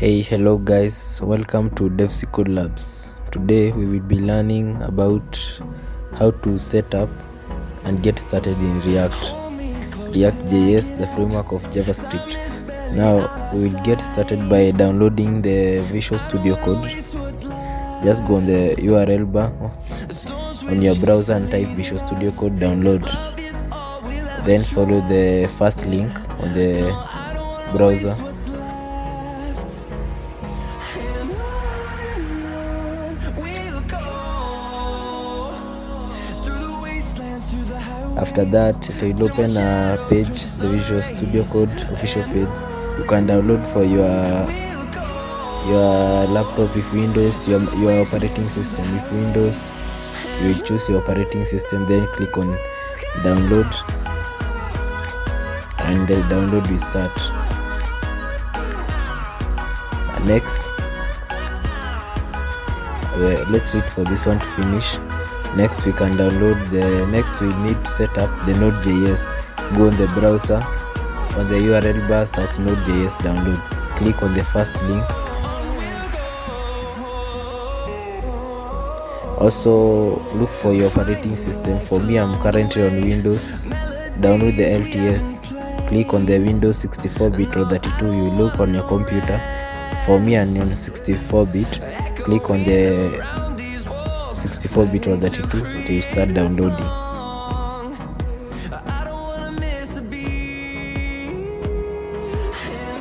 Hello guys, welcome to DevSQL Labs. Today we will be learning about how to set up and get started in React.js, the framework of JavaScript. Now we will get started by downloading the Visual Studio Code. Just go on the URL bar on your browser and type Visual Studio Code download. Then follow the first link on the browser. After that, it will open a page, the Visual Studio Code official page. You can download for your laptop if Windows, your operating system if Windows. You will choose your operating system, then click on download, and the download will start. Next, let's wait for this one to finish. Next, we can download we need to set up the Node.js. Go on the browser, on the URL bar, search Node.js download. Click on the first link. Also, look for your operating system. For me, I'm currently on Windows. Download the LTS. Click on the Windows 64-bit or 32. You look on your computer. For me, I'm on 64-bit. Click on the 64-bit or 32, it will start downloading.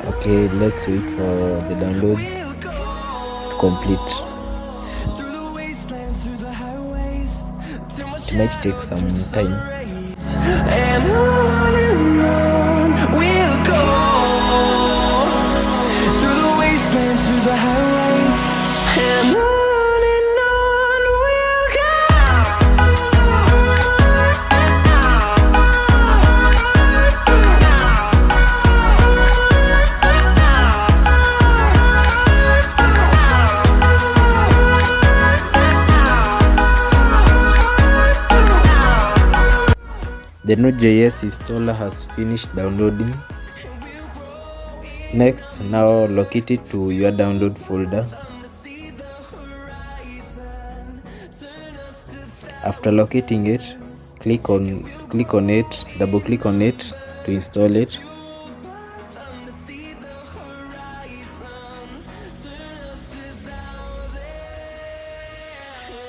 Okay, let's wait for the download to complete. It might take some time. And on we'll go, through the wastelands, through the highways, and on. The Node.js installer has finished downloading. Next, now locate it to your download folder. After locating it, click on it, double click on it to install it.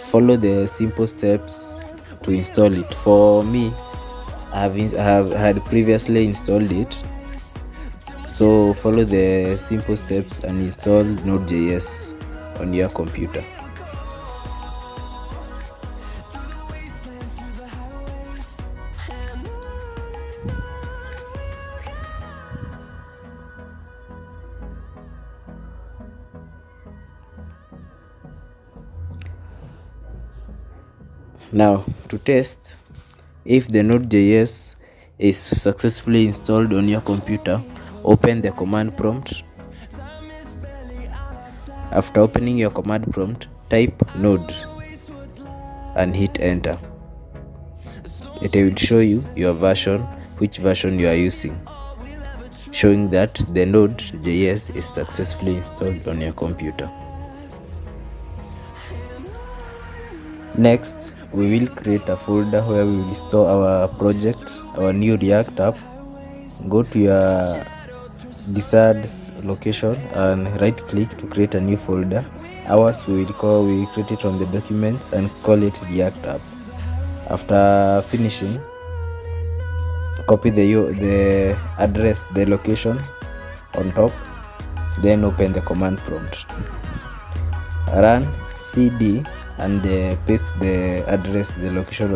Follow the simple steps to install it. For me, I had previously installed it, so follow the simple steps and install Node.js on your computer. Now, to test if the Node.js is successfully installed on your computer, open the command prompt. After opening your command prompt, type node and hit enter. It will show you your version, which version you are using, showing that the Node.js is successfully installed on your computer. Next, we will create a folder where we will store our project, our new React app. Go to your desired location and right click to create a new folder. Ours we create it on the documents and call it React app. After finishing, copy the address, the location on top, then open the command prompt. Run cd and paste the address, the location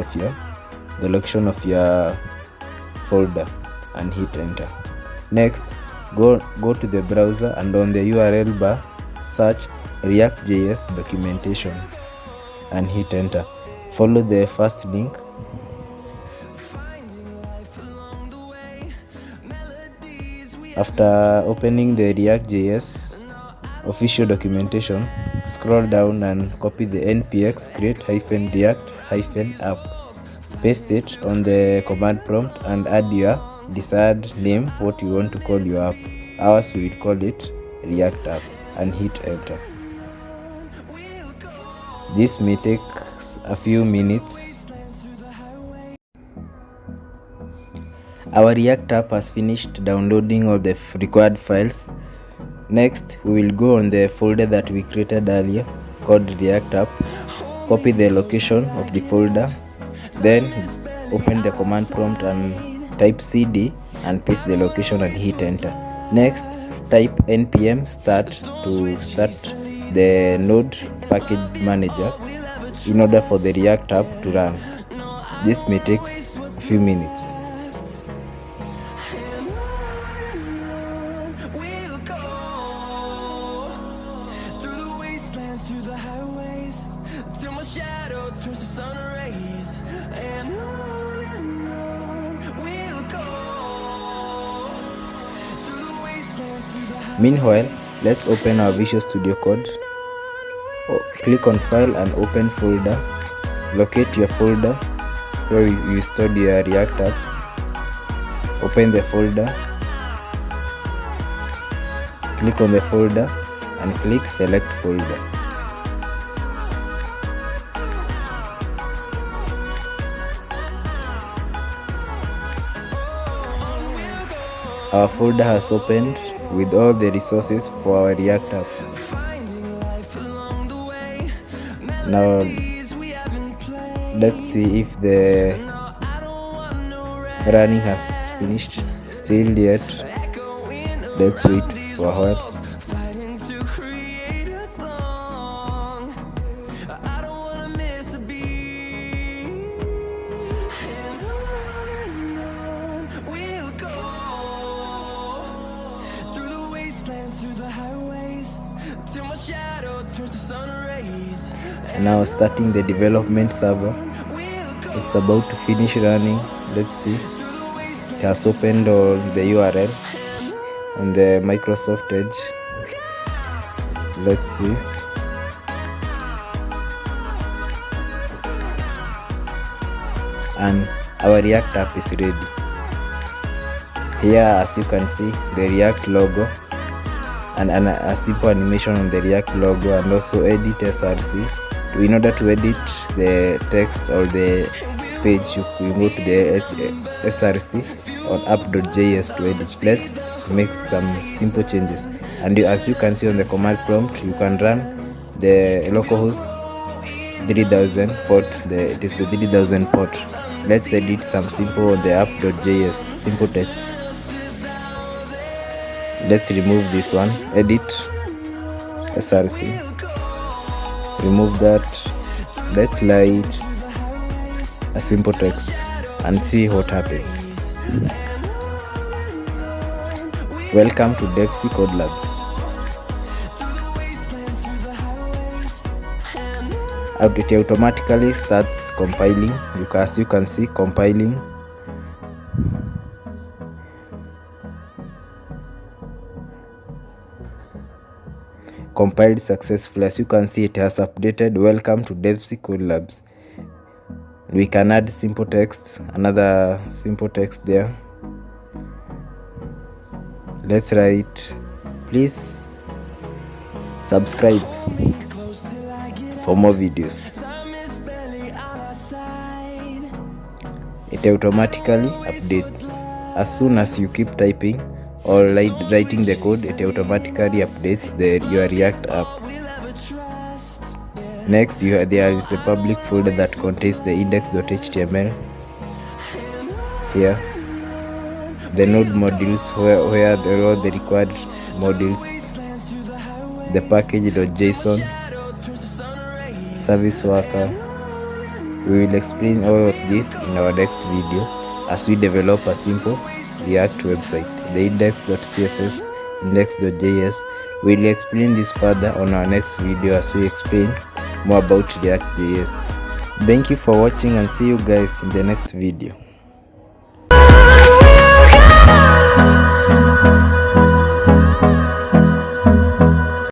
of your folder, and hit enter. Next, go to the browser and on the URL bar search React.js documentation and hit enter. Follow the first link. After opening the React.js official documentation, scroll down and copy the npx create-react-app. Paste it on the command prompt and add your desired name, what you want to call your app. Ours we will call it React app. and hit enter. This may take a few minutes. Our React app has finished downloading all the required files. Next, we will go on the folder that we created earlier called React app. Copy the location of the folder, then open the command prompt and type cd and paste the location and hit enter. Next, type npm start to start the Node package manager in order for the React app to run. This may take a few minutes. Meanwhile, let's open our Visual Studio Code. Click on File and Open Folder. Locate your folder where you stored your React app. Open the folder. Click on the folder and click Select Folder. Our folder has opened with all the resources for our React app. Now let's see if the running has finished. Still yet. Let's wait for a while. Now starting the development server. It's about to finish running. Let's see. It has opened all the URL on the Microsoft Edge. Let's see. And our React app is ready. Here, as you can see, the React logo and a simple animation on the React logo, and also edit src. In order to edit the text or the page, you go to the src on app.js to edit. Let's make some simple changes, and as you can see on the command prompt, you can run the localhost 3000 port. It is the 3000 port. Let's edit some simple on the app.js simple text. Let's remove this one. Edit src. Remove that. Let's write a simple text and see what happens. Welcome to DevC Code Labs. It automatically starts compiling. As you can see, compiling. Compiled successfully. As you can see, it has updated. Welcome to DevC Code Labs. We can add simple text, another simple text there. Let's write, please subscribe for more videos. It automatically updates. As soon as you keep typing or writing the code, it automatically updates your React app. Next, there is the public folder that contains the index.html. Here, the node modules where there are the required modules, the package.json, service worker. We will explain all of this in our next video as we develop a simple React website. The index.css, index.js. We will explain this further on our next video as we explain more about React.js. Thank you for watching and see you guys in the next video.